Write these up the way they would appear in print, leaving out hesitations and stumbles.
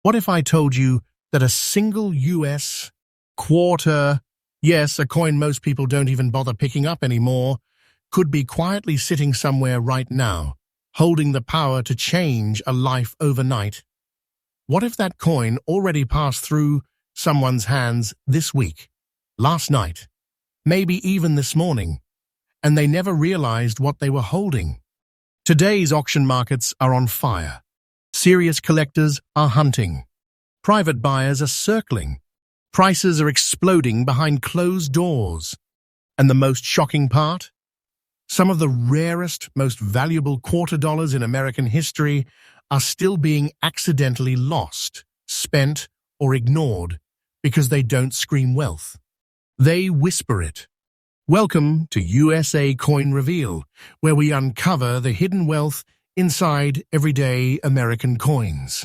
What if I told you that a single US quarter, yes, a coin most people don't even bother picking up anymore, could be quietly sitting somewhere right now, holding the power to change a life overnight? What if that coin already passed through someone's hands this week, last night, maybe even this morning, and they never realized what they were holding? Today's auction markets are on fire. Serious collectors are hunting. Private buyers are circling. Prices are exploding behind closed doors. And the most shocking part? Some of the rarest, most valuable quarter dollars in American history are still being accidentally lost, spent, or ignored because they don't scream wealth. They whisper it. Welcome to USA Coin Reveal, where we uncover the hidden wealth inside everyday American coins.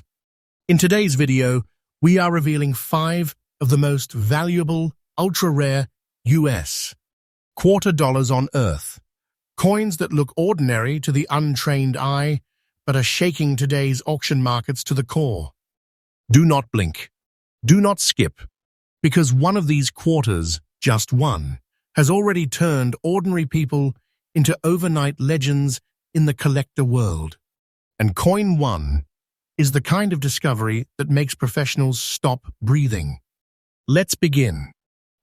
In today's video, we are revealing 5 of the most valuable, ultra-rare US quarter dollars on Earth. Coins that look ordinary to the untrained eye, but are shaking today's auction markets to the core. Do not blink. Do not skip, because one of these quarters, just one, has already turned ordinary people into overnight legends in the collector world. And coin 1 is the kind of discovery that makes professionals stop breathing. Let's begin.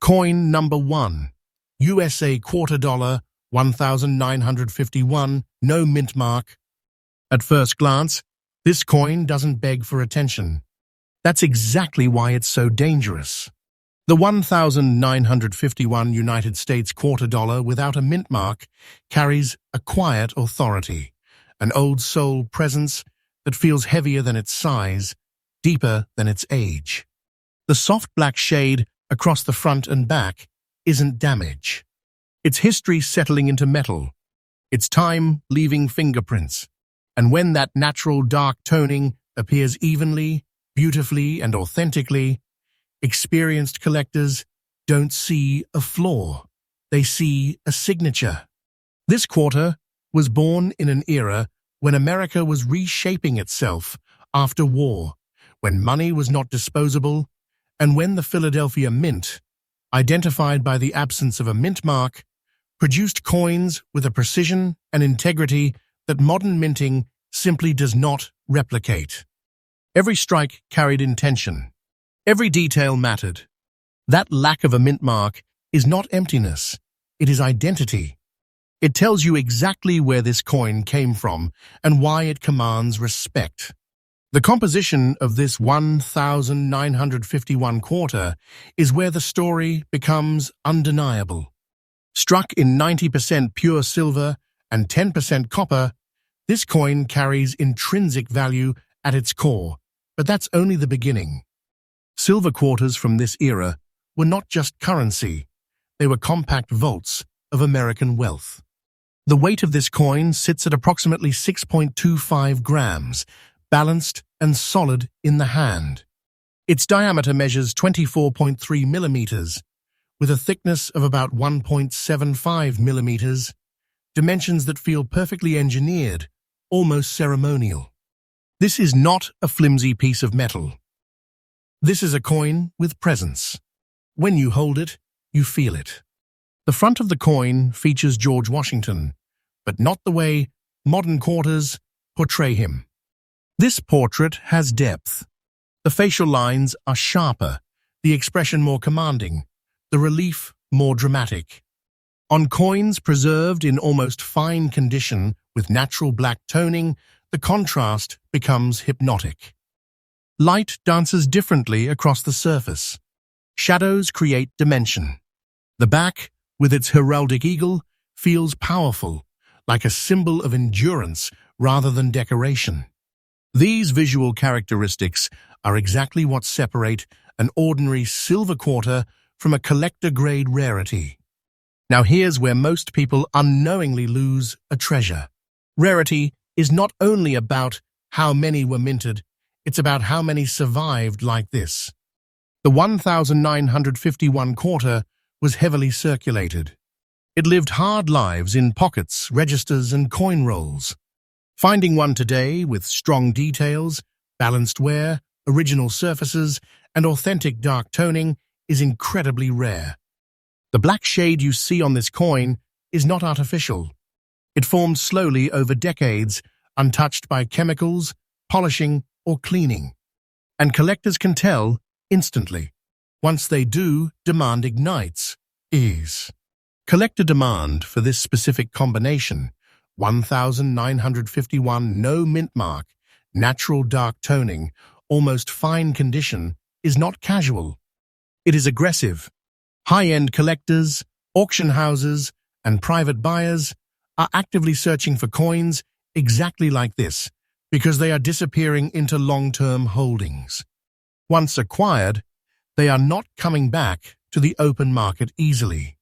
Coin number 1, USA quarter dollar, 1951, no mint mark. At first glance, this coin doesn't beg for attention. That's exactly why it's so dangerous. The 1951 United States quarter dollar without a mint mark carries a quiet authority, an old soul presence that feels heavier than its size, deeper than its age. The soft black shade across the front and back isn't damage. It's history settling into metal. It's time leaving fingerprints. And when that natural dark toning appears evenly, beautifully, and authentically, experienced collectors don't see a flaw. They see a signature. This quarter was born in an era when America was reshaping itself after war, when money was not disposable, and when the Philadelphia Mint, identified by the absence of a mint mark, produced coins with a precision and integrity that modern minting simply does not replicate. Every strike carried intention. Every detail mattered. That lack of a mint mark is not emptiness, it is identity. It tells you exactly where this coin came from and why it commands respect. The composition of this 1951 quarter is where the story becomes undeniable. Struck in 90% pure silver and 10% copper, this coin carries intrinsic value at its core, but that's only the beginning. Silver quarters from this era were not just currency, they were compact vaults of American wealth. The weight of this coin sits at approximately 6.25 grams, balanced and solid in the hand. Its diameter measures 24.3 millimeters, with a thickness of about 1.75 millimeters, dimensions that feel perfectly engineered, almost ceremonial. This is not a flimsy piece of metal. This is a coin with presence. When you hold it, you feel it. The front of the coin features George Washington, but not the way modern quarters portray him. This portrait has depth. The facial lines are sharper, the expression more commanding, the relief more dramatic. On coins preserved in almost fine condition with natural black toning, the contrast becomes hypnotic. Light dances differently across the surface. Shadows create dimension. The back, with its heraldic eagle, feels powerful, like a symbol of endurance rather than decoration. These visual characteristics are exactly what separate an ordinary silver quarter from a collector-grade rarity. Now here's where most people unknowingly lose a treasure. Rarity is not only about how many were minted, it's about how many survived like this. The 1951 quarter was heavily circulated. It lived hard lives in pockets, registers, and coin rolls. Finding one today with strong details, balanced wear, original surfaces, and authentic dark toning is incredibly rare. The black shade you see on this coin is not artificial. It formed slowly over decades, untouched by chemicals, polishing, or cleaning. And collectors can tell instantly. Once they do, demand ignites. Collector demand for this specific combination, 1951 no Mintmark, natural dark toning, almost fine condition, is not casual. It is aggressive. High-end collectors, auction houses, and private buyers are actively searching for coins exactly like this because they are disappearing into long-term holdings. Once acquired, they are not coming back to the open market easily.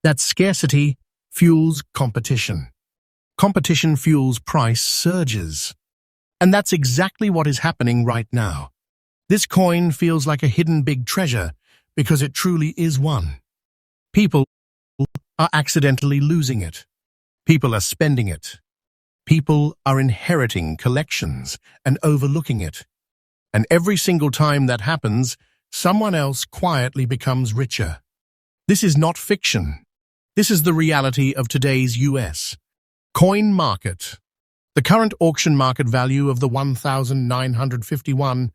That scarcity fuels competition. Competition fuels price surges. And that's exactly what is happening right now. This coin feels like a hidden big treasure because it truly is one. People are accidentally losing it. People are spending it. People are inheriting collections and overlooking it. And every single time that happens, someone else quietly becomes richer. This is not fiction. This is the reality of today's US coin market. The current auction market value of the 1951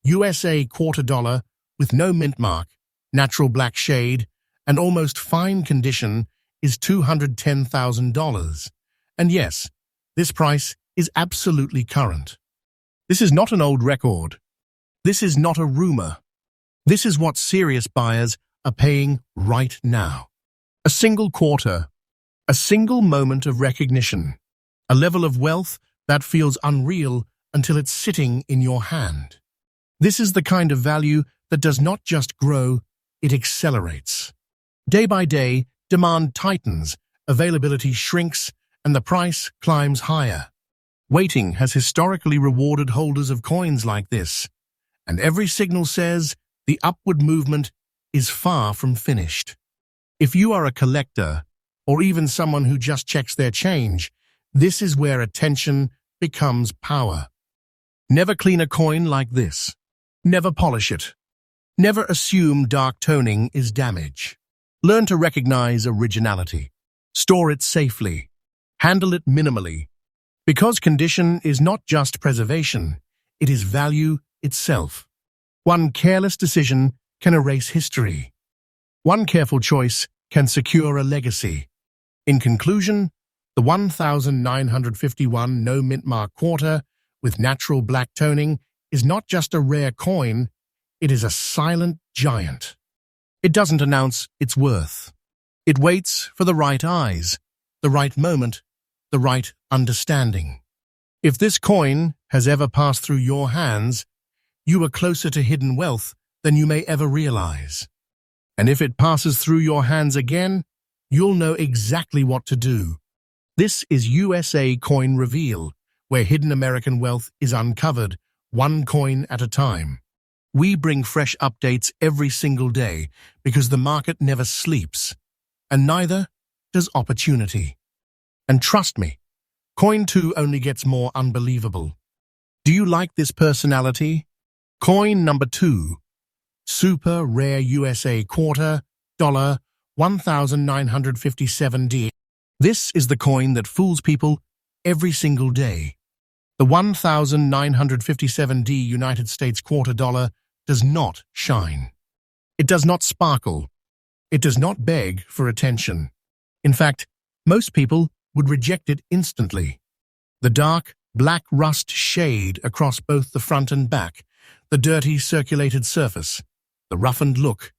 USA quarter dollar with no mint mark, natural black shade, and almost fine condition is $210,000. And yes, this price is absolutely current. This is not an old record. This is not a rumor. This is what serious buyers are paying right now. A single quarter, a single moment of recognition, a level of wealth that feels unreal until it's sitting in your hand. This is the kind of value that does not just grow, it accelerates. Day by day, demand tightens, availability shrinks, and the price climbs higher. Waiting has historically rewarded holders of coins like this, and every signal says the upward movement is far from finished. If you are a collector, or even someone who just checks their change, this is where attention becomes power. Never clean a coin like this. Never polish it. Never assume dark toning is damage. Learn to recognize originality. Store it safely. Handle it minimally. Because condition is not just preservation, it is value itself. One careless decision can erase history. One careful choice can secure a legacy. In conclusion, the 1951 no Mintmark quarter with natural black toning is not just a rare coin, it is a silent giant. It doesn't announce its worth. It waits for the right eyes, the right moment, the right understanding. If this coin has ever passed through your hands, you are closer to hidden wealth than you may ever realize. And if it passes through your hands again, you'll know exactly what to do. This is USA Coin Reveal, where hidden American wealth is uncovered, one coin at a time. We bring fresh updates every single day because the market never sleeps, and neither does opportunity. And trust me, Coin 2 only gets more unbelievable. Do you like this personality? Coin number 2, super rare USA quarter dollar 1957D. This is the coin that fools people every single day. The 1957D United States quarter dollar does not shine. It does not sparkle. It does not beg for attention. In fact, most people would reject it instantly. The dark, black rust shade across both the front and back, the dirty circulated surface, the roughened look.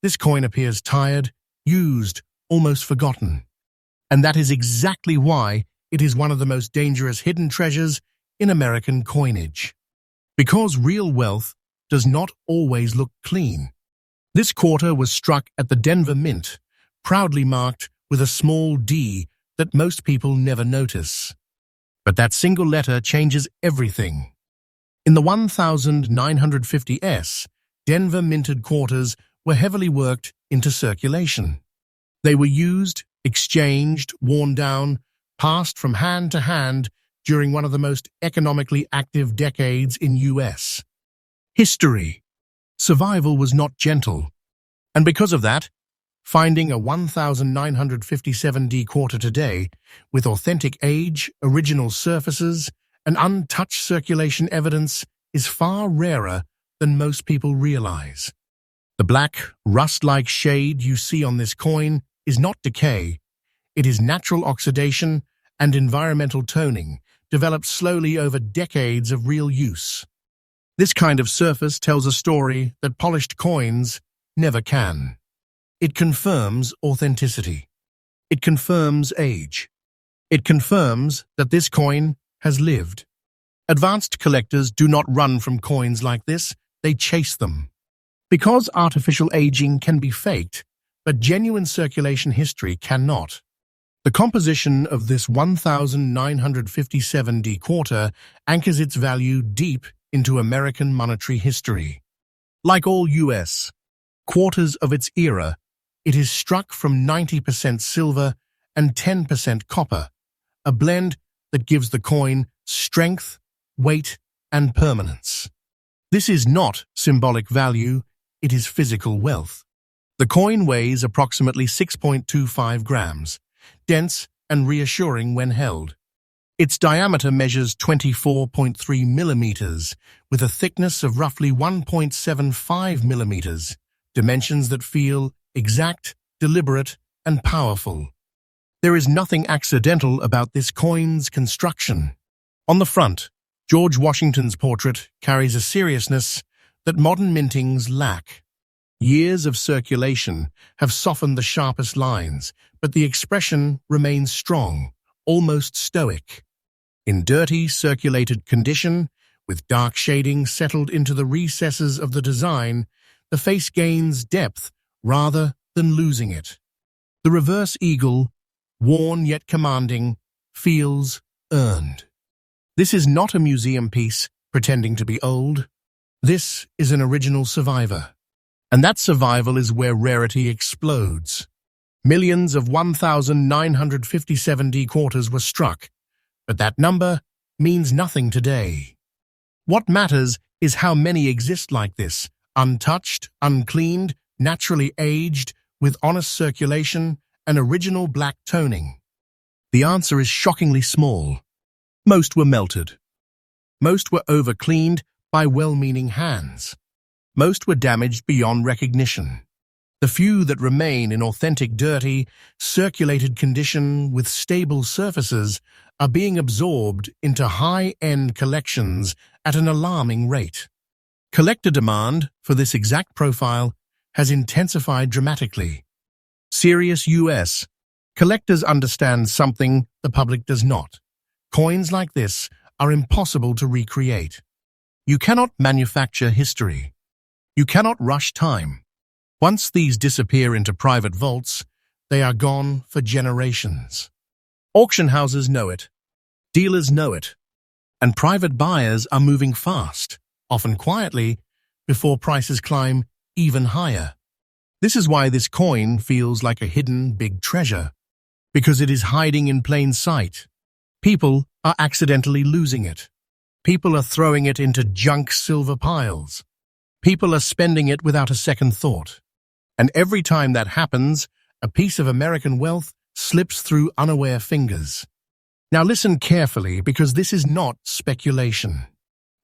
This coin appears tired, used, almost forgotten. And that is exactly why it is one of the most dangerous hidden treasures in American coinage. Because real wealth does not always look clean. This quarter was struck at the Denver Mint, proudly marked with a small D that most people never notice. But that single letter changes everything. In the 1950s, Denver minted quarters were heavily worked into circulation. They were used, exchanged, worn down, passed from hand to hand during one of the most economically active decades in US History. Survival was not gentle, and because of that, finding a 1957D quarter today with authentic age, original surfaces, and untouched circulation evidence is far rarer than most people realize. The black, rust-like shade you see on this coin is not decay. It is natural oxidation and environmental toning, developed slowly over decades of real use. This kind of surface tells a story that polished coins never can. It confirms authenticity. It confirms age. It confirms that this coin has lived. Advanced collectors do not run from coins like this, they chase them. Because artificial aging can be faked, but genuine circulation history cannot. The composition of this 1957D quarter anchors its value deep into American monetary history. Like all U.S. quarters of its era, it is struck from 90% silver and 10% copper, a blend that gives the coin strength, weight, and permanence. This is not symbolic value, it is physical wealth. The coin weighs approximately 6.25 grams, dense and reassuring when held. Its diameter measures 24.3 millimeters, with a thickness of roughly 1.75 millimeters, dimensions that feel exact, deliberate, and powerful. There is nothing accidental about this coin's construction. On the front, George Washington's portrait carries a seriousness that modern mintings lack. Years of circulation have softened the sharpest lines, but the expression remains strong, almost stoic. In dirty, circulated condition, with dark shading settled into the recesses of the design, the face gains depth rather than losing it. The reverse eagle, worn yet commanding, feels earned. This is not a museum piece pretending to be old. This is an original survivor. And that survival is where rarity explodes. Millions of 1957D quarters were struck, but that number means nothing today. What matters is how many exist like this, untouched, uncleaned, naturally aged, with honest circulation and original black toning. The answer is shockingly small. Most were melted. Most were over-cleaned by well-meaning hands. Most were damaged beyond recognition. The few that remain in authentic dirty, circulated condition with stable surfaces are being absorbed into high-end collections at an alarming rate. Collector demand for this exact profile has intensified dramatically. Serious U.S. collectors understand something the public does not. Coins like this are impossible to recreate. You cannot manufacture history. You cannot rush time. Once these disappear into private vaults, they are gone for generations. Auction houses know it. Dealers know it. And private buyers are moving fast, often quietly, before prices climb even higher. This is why this coin feels like a hidden big treasure, because it is hiding in plain sight. People are accidentally losing it. People are throwing it into junk silver piles. People are spending it without a second thought. And every time that happens, a piece of American wealth slips through unaware fingers. Now listen carefully, because this is not speculation.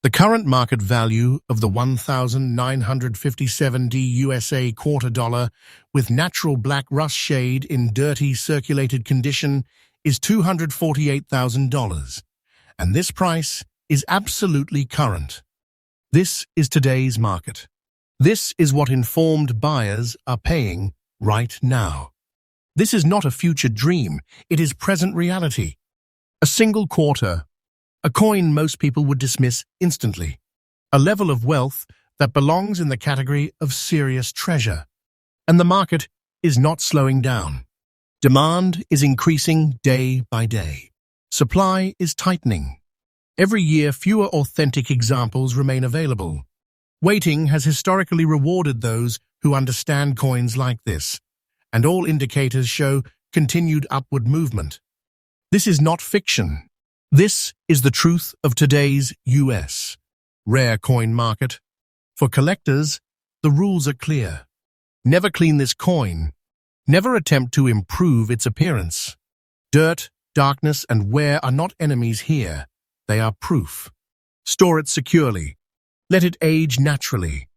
The current market value of the 1957D USA quarter dollar with natural black rust shade in dirty circulated condition is $248,000, and this price is absolutely current. This is today's market. This is what informed buyers are paying right now. This is not a future dream, it is present reality. A single quarter, a coin most people would dismiss instantly. A level of wealth that belongs in the category of serious treasure. And the market is not slowing down. Demand is increasing day by day. Supply is tightening. Every year, fewer authentic examples remain available. Waiting has historically rewarded those who understand coins like this, and all indicators show continued upward movement. This is not fiction. This is the truth of today's U.S. rare coin market. For collectors, the rules are clear. Never clean this coin. Never attempt to improve its appearance. Dirt, darkness, and wear are not enemies here. They are proof. Store it securely. Let it age naturally.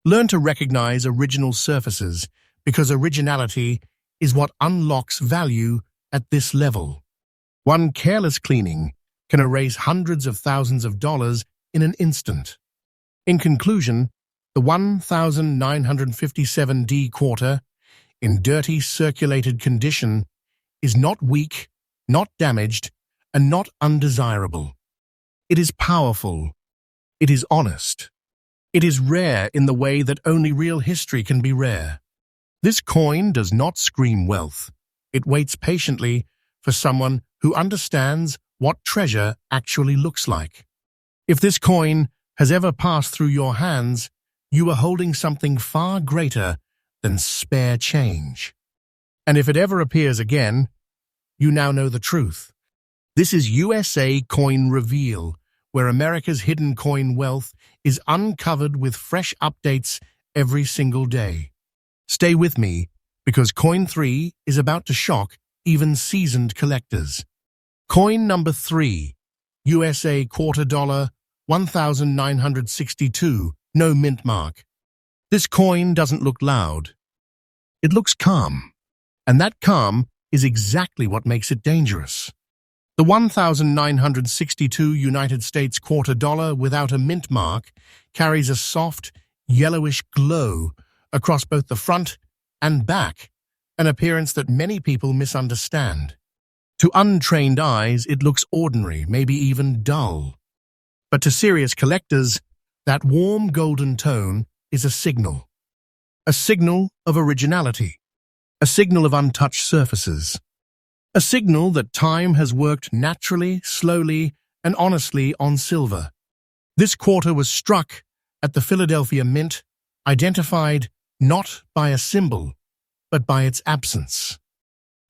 Learn to recognize original surfaces, because originality is what unlocks value at this level. One careless cleaning can erase hundreds of thousands of dollars in an instant. In conclusion, the 1957D quarter, in dirty, circulated condition, is not weak, not damaged, and not undesirable. It is powerful. It is honest. It is rare in the way that only real history can be rare. This coin does not scream wealth. It waits patiently for someone who understands what treasure actually looks like. If this coin has ever passed through your hands, you are holding something far greater than spare change. And if it ever appears again, you now know the truth. This is USA Coin Reveal, where America's hidden coin wealth is uncovered with fresh updates every single day. Stay with me, because Coin 3 is about to shock even seasoned collectors. Coin number 3, USA quarter dollar, 1962, no mint mark. This coin doesn't look loud. It looks calm, and that calm is exactly what makes it dangerous. The 1962 United States quarter dollar without a mint mark carries a soft, yellowish glow across both the front and back, an appearance that many people misunderstand. To untrained eyes, it looks ordinary, maybe even dull. But to serious collectors, that warm golden tone is a signal of originality, a signal of untouched surfaces, a signal that time has worked naturally, slowly, and honestly on silver. This quarter was struck at the Philadelphia Mint, identified not by a symbol, but by its absence.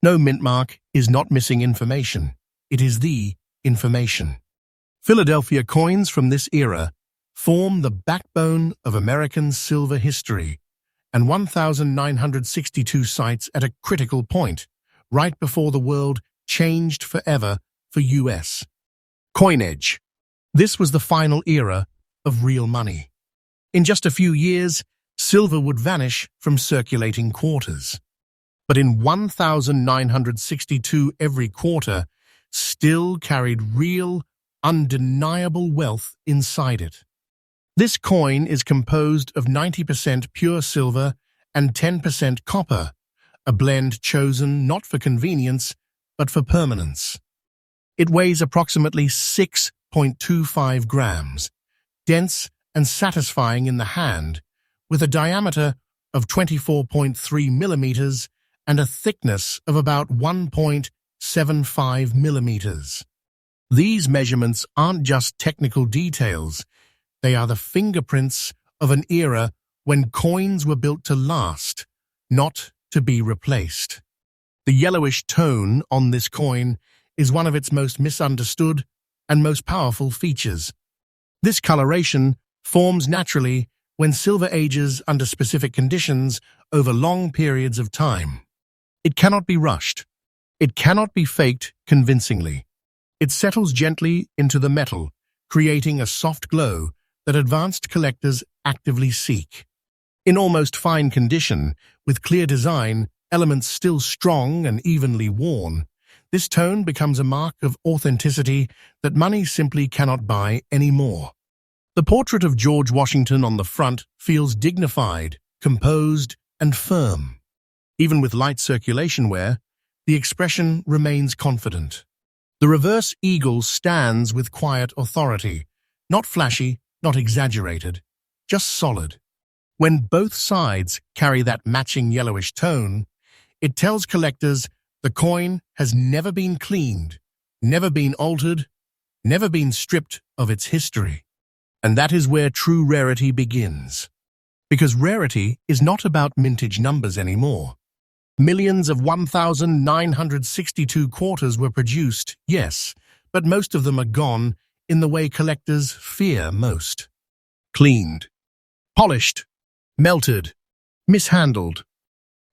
No mint mark is not missing information. It is the information. Philadelphia coins from this era form the backbone of American silver history, and 1962 sites at a critical point, right before the world changed forever for US coinage. This was the final era of real money. In just a few years, silver would vanish from circulating quarters. But in 1962, every quarter still carried real, undeniable wealth inside it. This coin is composed of 90% pure silver and 10% copper, a blend chosen not for convenience, but for permanence. It weighs approximately 6.25 grams, dense and satisfying in the hand, with a diameter of 24.3 millimeters and a thickness of about 1.75 millimeters. These measurements aren't just technical details, they are the fingerprints of an era when coins were built to last, not to be replaced. The yellowish tone on this coin is one of its most misunderstood and most powerful features. This coloration forms naturally when silver ages under specific conditions over long periods of time. It cannot be rushed. It cannot be faked convincingly. It settles gently into the metal, creating a soft glow that advanced collectors actively seek. In almost fine condition, with clear design, elements still strong and evenly worn, this tone becomes a mark of authenticity that money simply cannot buy anymore. The portrait of George Washington on the front feels dignified, composed, and firm. Even with light circulation wear, the expression remains confident. The reverse eagle stands with quiet authority, not flashy, not exaggerated, just solid. When both sides carry that matching yellowish tone, it tells collectors the coin has never been cleaned, never been altered, never been stripped of its history. And that is where true rarity begins. Because rarity is not about mintage numbers anymore. Millions of 1962 quarters were produced, yes, but most of them are gone in the way collectors fear most. Cleaned, polished, melted, mishandled.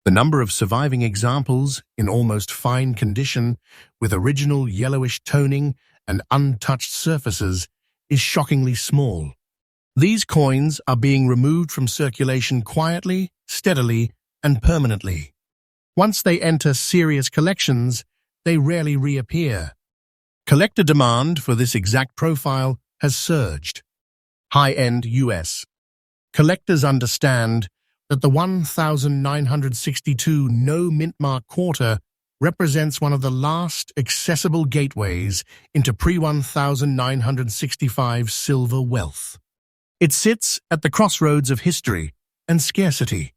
The number of surviving examples in almost fine condition with original yellowish toning and untouched surfaces is shockingly small. These coins are being removed from circulation quietly, steadily, and permanently. Once they enter serious collections, they rarely reappear. Collector demand for this exact profile has surged. High-end US. Collectors understand that the 1962 no Mintmark quarter represents one of the last accessible gateways into pre-1965 silver wealth. It sits at the crossroads of history and scarcity.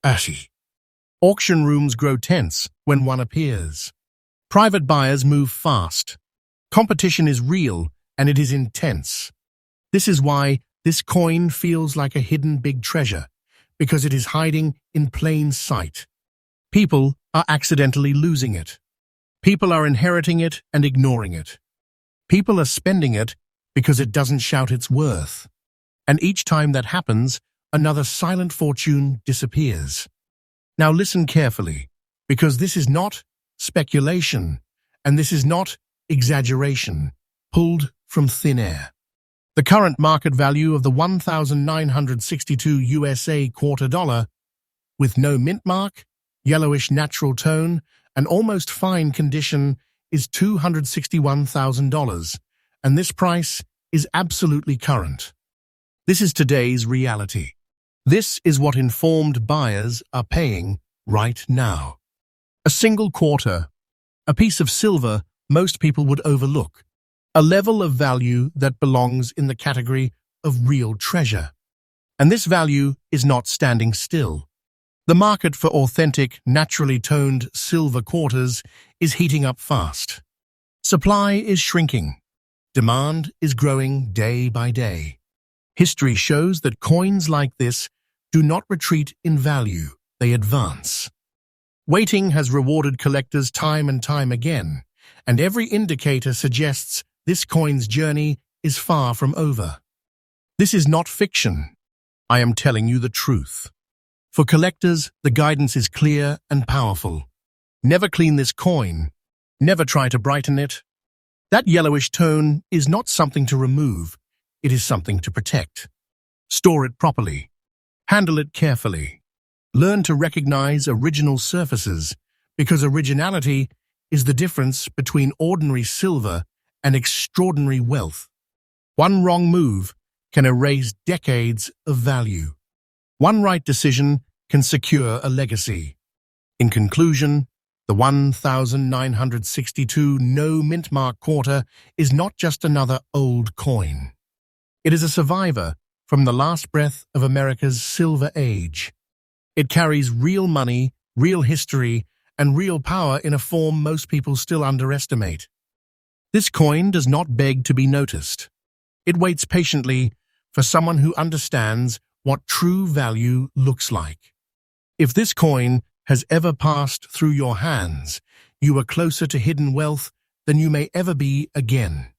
Ashy. Auction rooms grow tense when one appears. Private buyers move fast. Competition is real and it is intense. This is why this coin feels like a hidden big treasure, because it is hiding in plain sight. People are accidentally losing it. People are inheriting it and ignoring it. People are spending it because it doesn't shout its worth. And each time that happens, another silent fortune disappears. Now listen carefully, because this is not speculation, and this is not exaggeration, pulled from thin air. The current market value of the 1962 USA quarter dollar, with no mint mark, yellowish natural tone, and almost fine condition, is $261,000, and this price is absolutely current. This is today's reality. This is what informed buyers are paying right now. A single quarter, a piece of silver most people would overlook, a level of value that belongs in the category of real treasure. And this value is not standing still. The market for authentic, naturally toned silver quarters is heating up fast. Supply is shrinking. Demand is growing day by day. History shows that coins like this do not retreat in value, they advance. Waiting has rewarded collectors time and time again, and every indicator suggests this coin's journey is far from over. This is not fiction. I am telling you the truth. For collectors, the guidance is clear and powerful. Never clean this coin. Never try to brighten it. That yellowish tone is not something to remove. It is something to protect. Store it properly. Handle it carefully. Learn to recognize original surfaces, because originality is the difference between ordinary silver and extraordinary wealth. One wrong move can erase decades of value. One right decision can secure a legacy. In conclusion, the 1962 no Mintmark quarter is not just another old coin. It is a survivor from the last breath of America's silver age. It carries real money, real history, and real power in a form most people still underestimate. This coin does not beg to be noticed. It waits patiently for someone who understands what true value looks like. If this coin has ever passed through your hands, you are closer to hidden wealth than you may ever be again.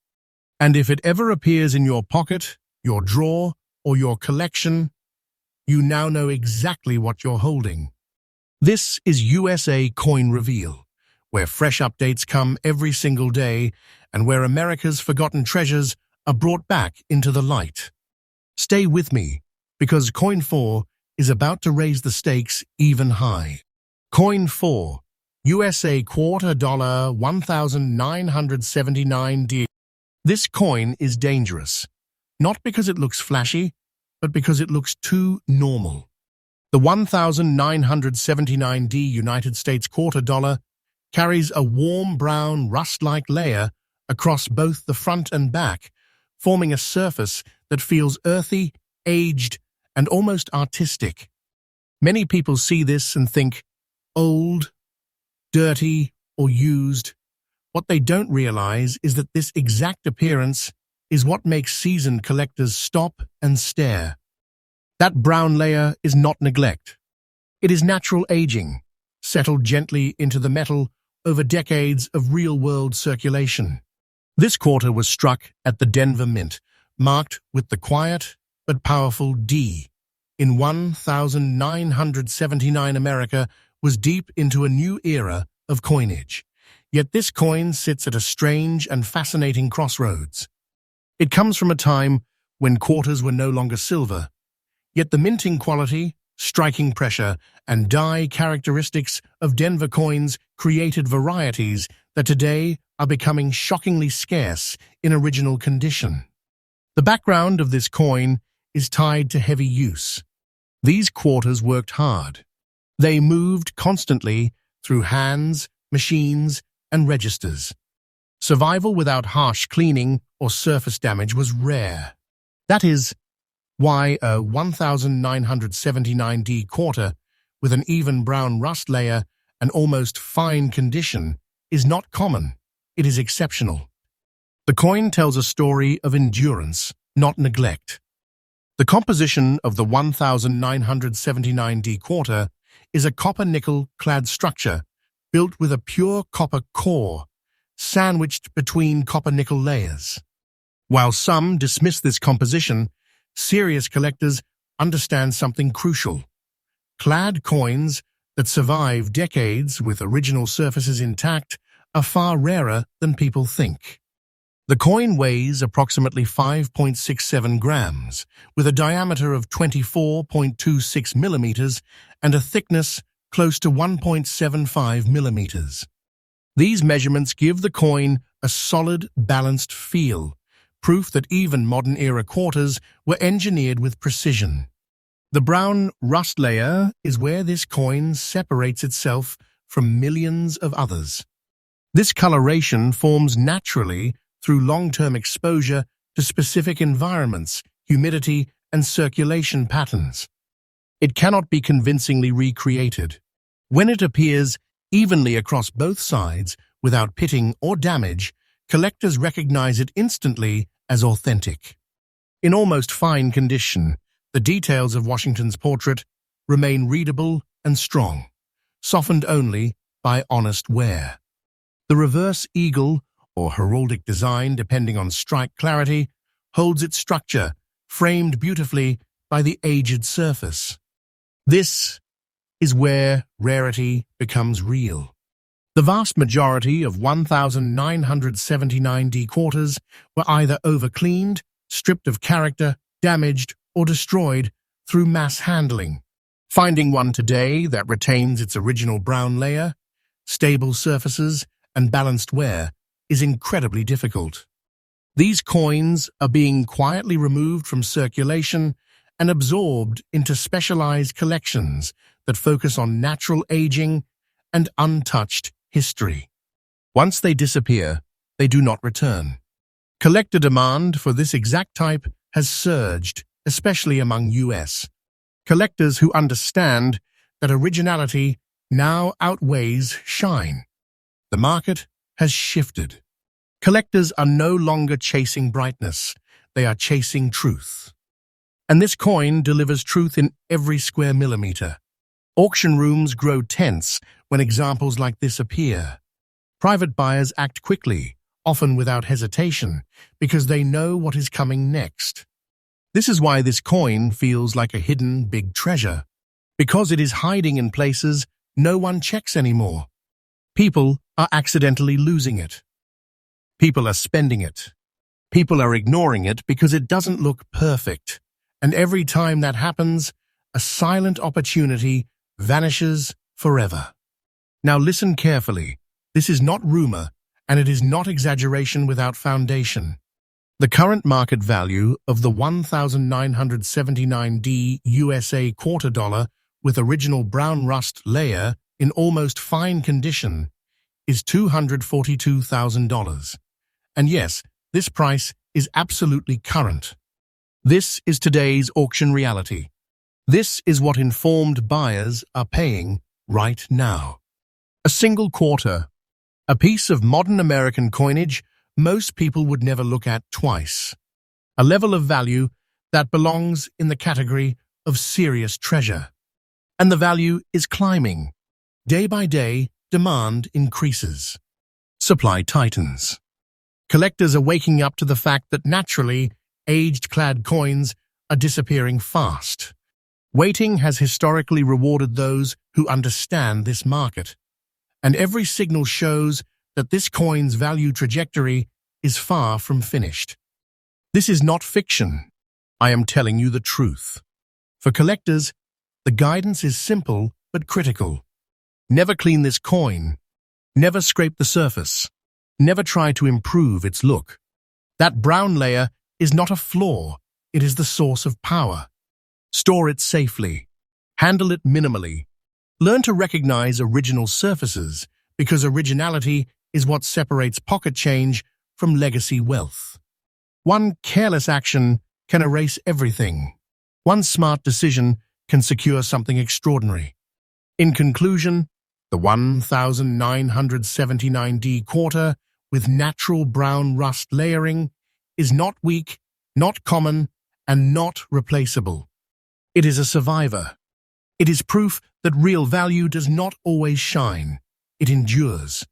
And if it ever appears in your pocket, your drawer, or your collection, you now know exactly what you're holding. This is USA Coin Reveal, where fresh updates come every single day and where America's forgotten treasures are brought back into the light. Stay with me, because Coin 4 is about to raise the stakes even high. Coin 4, USA quarter dollar 1979D. This coin is dangerous, not because it looks flashy, but because it looks too normal. The 1979D United States quarter dollar carries a warm brown rust-like layer across both the front and back, forming a surface that feels earthy, aged, and almost artistic. Many people see this and think old, dirty, or used. What they don't realize is that this exact appearance is what makes seasoned collectors stop and stare. That brown layer is not neglect. It is natural aging, settled gently into the metal over decades of real-world circulation. This quarter was struck at the Denver Mint, marked with the quiet but powerful D. in 1979 America was deep into a new era of coinage. Yet this coin sits at a strange and fascinating crossroads. It comes from a time when quarters were no longer silver, yet the minting quality, striking pressure, and die characteristics of Denver coins created varieties that today are becoming shockingly scarce in original condition. The background of this coin is tied to heavy use. These quarters worked hard. They moved constantly through hands, machines, and registers. Survival without harsh cleaning or surface damage was rare. That is why a 1979D quarter with an even brown rust layer and almost fine condition is not common. It is exceptional. The coin tells a story of endurance, not neglect. The composition of the 1979D quarter is a copper-nickel clad structure built with a pure copper core, sandwiched between copper-nickel layers. While some dismiss this composition, serious collectors understand something crucial. Clad coins that survive decades with original surfaces intact are far rarer than people think. The coin weighs approximately 5.67 grams, with a diameter of 24.26 millimeters and a thickness close to 1.75 millimeters. These measurements give the coin a solid, balanced feel, proof that even modern-era quarters were engineered with precision. The brown rust layer is where this coin separates itself from millions of others. This coloration forms naturally through long-term exposure to specific environments, humidity, and circulation patterns. It cannot be convincingly recreated. When it appears evenly across both sides without pitting or damage, collectors recognize it instantly as authentic. In almost fine condition, the details of Washington's portrait remain readable and strong, softened only by honest wear. The reverse eagle, or heraldic design depending on strike clarity, holds its structure, framed beautifully by the aged surface. This is where rarity becomes real. The vast majority of 1979D quarters were either overcleaned, stripped of character, damaged, or destroyed through mass handling. Finding one today that retains its original brown layer, stable surfaces, and balanced wear is incredibly difficult. These coins are being quietly removed from circulation and absorbed into specialized collections that focus on natural aging and untouched history. Once they disappear, they do not return. Collector demand for this exact type has surged, especially among U.S. collectors who understand that originality now outweighs shine. The market has shifted. Collectors are no longer chasing brightness, they are chasing truth. And this coin delivers truth in every square millimeter. Auction rooms grow tense when examples like this appear. Private buyers act quickly, often without hesitation, because they know what is coming next. This is why this coin feels like a hidden big treasure, because it is hiding in places no one checks anymore. People are accidentally losing it. People are spending it. People are ignoring it because it doesn't look perfect. And every time that happens, a silent opportunity vanishes forever. Now listen carefully. This is not rumor, and it is not exaggeration without foundation. The current market value of the 1979D USA quarter dollar with original brown rust layer in almost fine condition is $242,000. And yes, this price is absolutely current. This is today's auction reality. This is what informed buyers are paying right now. A single quarter, a piece of modern American coinage most people would never look at twice. A level of value that belongs in the category of serious treasure. And the value is climbing. Day by day, demand increases. Supply tightens. Collectors are waking up to the fact that naturally, aged clad coins are disappearing fast. Waiting has historically rewarded those who understand this market, and every signal shows that this coin's value trajectory is far from finished. This is not fiction. I am telling you the truth. For collectors, the guidance is simple but critical. Never clean this coin. Never scrape the surface. Never try to improve its look. That brown layer is not a flaw, it is the source of power. Store it safely. Handle it minimally. Learn to recognize original surfaces, because originality is what separates pocket change from legacy wealth. One careless action can erase everything. One smart decision can secure something extraordinary. In conclusion, the 1979D quarter with natural brown rust layering is not weak, not common, and not replaceable. It is a survivor. It is proof that real value does not always shine. It endures.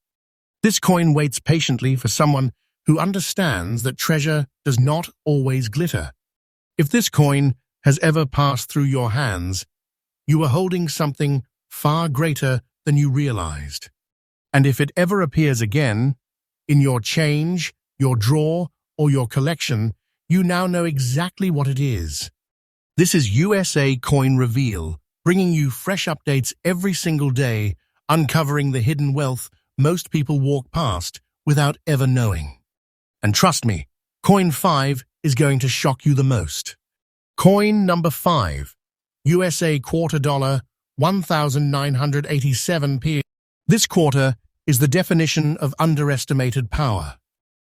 This coin waits patiently for someone who understands that treasure does not always glitter. If this coin has ever passed through your hands, you are holding something far greater than you realized. And if it ever appears again, in your change, your drawer, or your collection, you now know exactly what it is. This is USA Coin Reveal, bringing you fresh updates every single day, uncovering the hidden wealth most people walk past without ever knowing. And trust me, Coin 5 is going to shock you the most. Coin number 5, USA quarter dollar, 1987p. This quarter is the definition of underestimated power.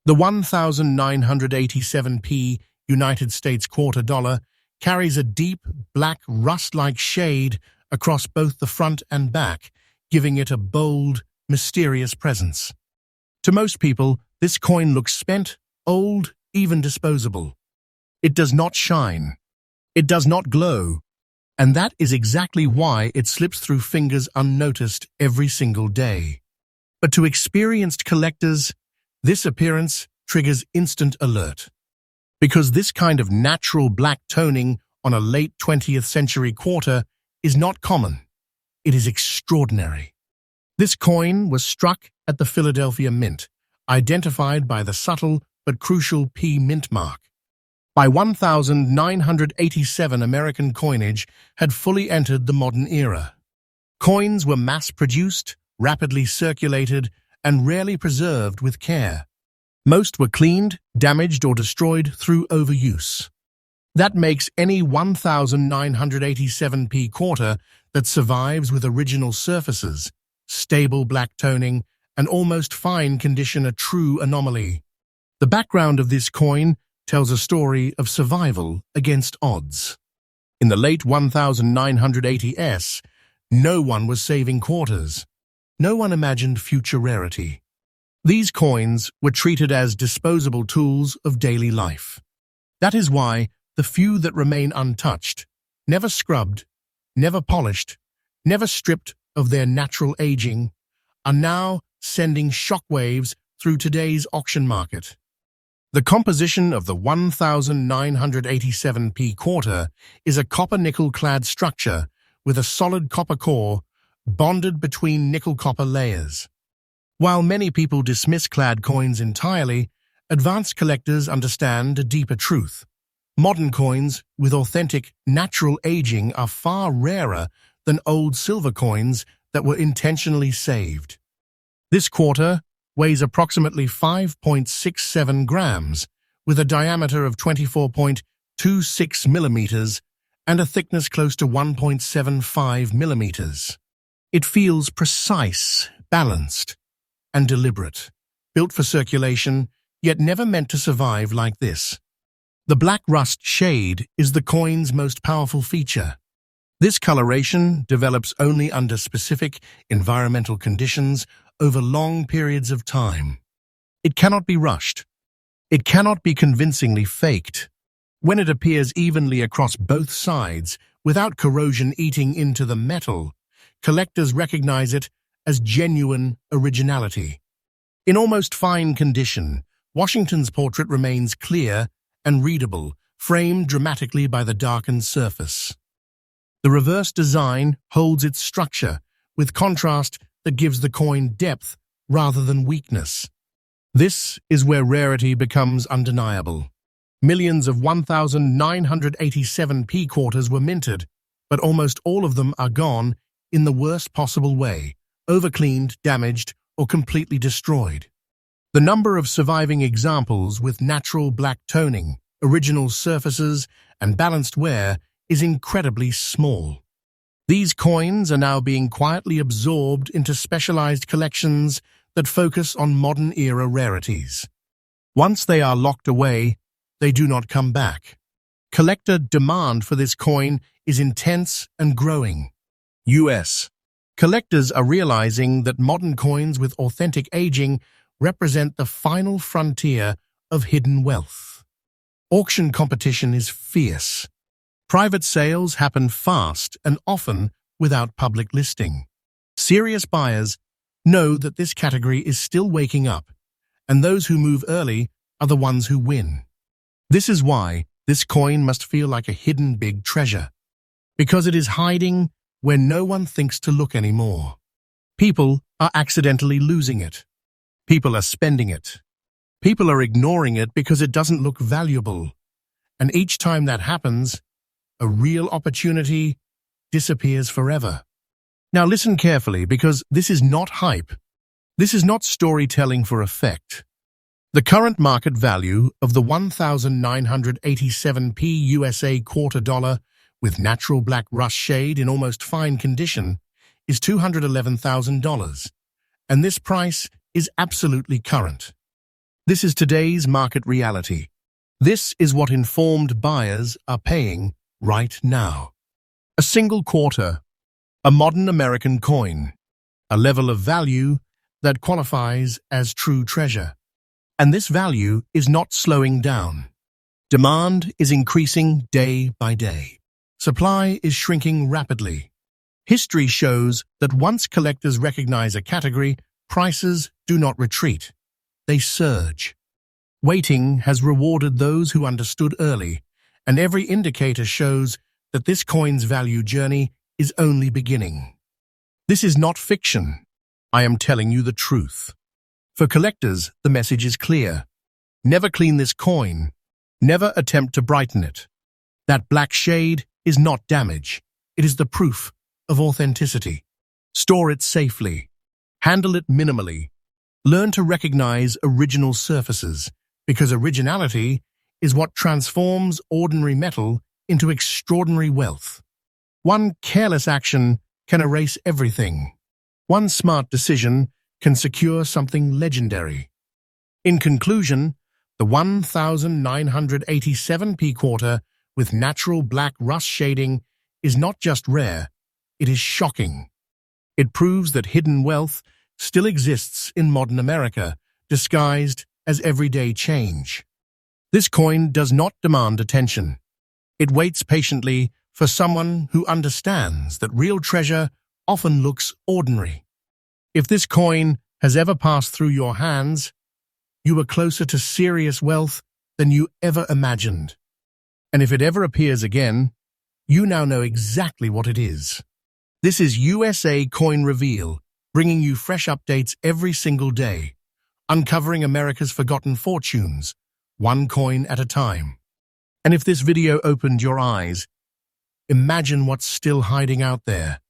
The 1987p United States quarter dollar carries a deep, black, rust-like shade across both the front and back, giving it a bold, mysterious presence. To most people, this coin looks spent, old, even disposable. It does not shine. It does not glow. And that is exactly why it slips through fingers unnoticed every single day. But to experienced collectors, this appearance triggers instant alert. Because this kind of natural black toning on a late 20th century quarter is not common. It is extraordinary. This coin was struck at the Philadelphia Mint, identified by the subtle but crucial P Mintmark. By 1987, American coinage had fully entered the modern era. Coins were mass-produced, rapidly circulated, and rarely preserved with care. Most were cleaned, damaged, or destroyed through overuse. That makes any 1987p quarter that survives with original surfaces, stable black toning, and almost fine condition a true anomaly. The background of this coin tells a story of survival against odds. In the late 1980s, no one was saving quarters. No one imagined future rarity. These coins were treated as disposable tools of daily life. That is why the few that remain untouched, never scrubbed, never polished, never stripped of their natural aging, are now sending shockwaves through today's auction market. The composition of the 1987p quarter is a copper-nickel-clad structure with a solid copper core bonded between nickel-copper layers. While many people dismiss clad coins entirely, advanced collectors understand a deeper truth. Modern coins with authentic, natural aging are far rarer than old silver coins that were intentionally saved. This quarter weighs approximately 5.67 grams, with a diameter of 24.26 millimeters and a thickness close to 1.75 millimeters. It feels precise, balanced, and deliberate, built for circulation, yet never meant to survive like this. The black rust shade is the coin's most powerful feature. This coloration develops only under specific environmental conditions over long periods of time. It cannot be rushed. It cannot be convincingly faked. When it appears evenly across both sides, without corrosion eating into the metal, collectors recognize it as genuine originality. In almost fine condition, Washington's portrait remains clear and readable, framed dramatically by the darkened surface. The reverse design holds its structure, with contrast that gives the coin depth rather than weakness. This is where rarity becomes undeniable. Millions of 1,987p quarters were minted, but almost all of them are gone in the worst possible way, overcleaned, damaged, or completely destroyed. The number of surviving examples with natural black toning, original surfaces, and balanced wear is incredibly small. These coins are now being quietly absorbed into specialized collections that focus on modern-era rarities. Once they are locked away, they do not come back. Collector demand for this coin is intense and growing. US. Collectors are realizing that modern coins with authentic aging represent the final frontier of hidden wealth. Auction competition is fierce. Private sales happen fast and often without public listing. Serious buyers know that this category is still waking up, and those who move early are the ones who win. This is why this coin must feel like a hidden big treasure, because it is hiding where no one thinks to look anymore. People are accidentally losing it. People are spending it. People are ignoring it because it doesn't look valuable. And each time that happens, a real opportunity disappears forever. Now listen carefully, because this is not hype. This is not storytelling for effect. The current market value of the 1,987p USA quarter dollar with natural black rust shade in almost fine condition is $211,000, and this price is absolutely current. This is today's market reality. This is what informed buyers are paying right now. A single quarter, a modern American coin, a level of value that qualifies as true treasure. And this value is not slowing down. Demand is increasing day by day. Supply is shrinking rapidly. History shows that once collectors recognize a category, prices do not retreat. They surge. Waiting has rewarded those who understood early, and every indicator shows that this coin's value journey is only beginning. This is not fiction. I am telling you the truth. For collectors, the message is clear. Never clean this coin. Never attempt to brighten it. That black shade is not damage. It is the proof of authenticity. Store it safely. Handle it minimally. Learn to recognize original surfaces, because originality is what transforms ordinary metal into extraordinary wealth. One careless action can erase everything. One smart decision can secure something legendary. In conclusion, the 1,987p quarter with natural black rust shading is not just rare, it is shocking. It proves that hidden wealth still exists in modern America, disguised as everyday change. This coin does not demand attention. It waits patiently for someone who understands that real treasure often looks ordinary. If this coin has ever passed through your hands, you are closer to serious wealth than you ever imagined. And if it ever appears again, you now know exactly what it is. This is USA Coin Reveal, bringing you fresh updates every single day, uncovering America's forgotten fortunes, one coin at a time. And if this video opened your eyes, imagine what's still hiding out there.